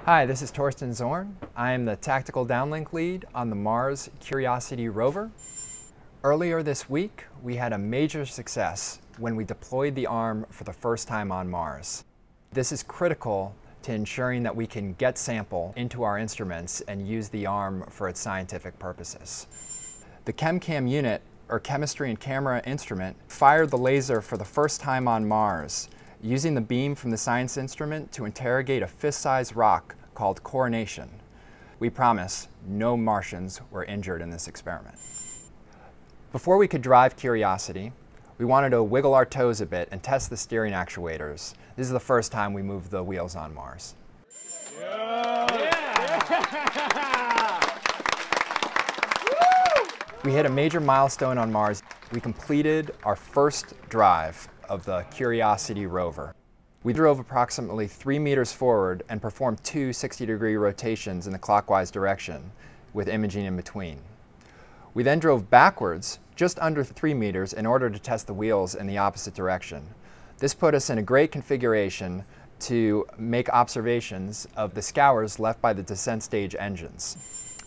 Hi, this is Torsten Zorn. I am the Tactical Downlink Lead on the Mars Curiosity rover. Earlier this week, we had a major success when we deployed the arm for the first time on Mars. This is critical to ensuring that we can get sample into our instruments and use the arm for its scientific purposes. The ChemCam unit, or chemistry and camera instrument, fired the laser for the first time on Mars, using the beam from the science instrument to interrogate a fist-sized rock called coronation. We promise no Martians were injured in this experiment. Before we could drive Curiosity, we wanted to wiggle our toes a bit and test the steering actuators. This is the first time we moved the wheels on Mars. We hit a major milestone on Mars. We completed our first drive of the Curiosity rover. We drove approximately 3 meters forward and performed two 60-degree rotations in the clockwise direction with imaging in between. We then drove backwards just under 3 meters in order to test the wheels in the opposite direction. This put us in a great configuration to make observations of the scours left by the descent stage engines.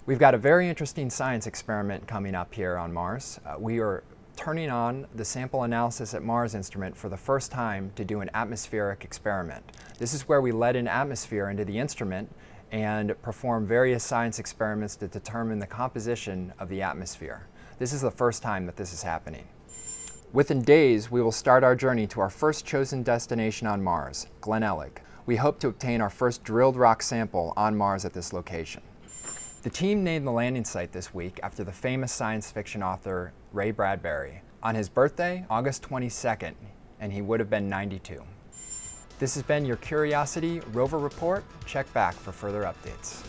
We've got a very interesting science experiment coming up here on Mars. We are turning on the Sample Analysis at Mars instrument for the first time to do an atmospheric experiment. This is where we let in atmosphere into the instrument and perform various science experiments to determine the composition of the atmosphere. This is the first time that this is happening. Within days, we will start our journey to our first chosen destination on Mars, Glen Ellig. We hope to obtain our first drilled rock sample on Mars at this location. The team named the landing site this week after the famous science fiction author Ray Bradbury on his birthday, August 22nd, and he would have been 92. This has been your Curiosity Rover Report. Check back for further updates.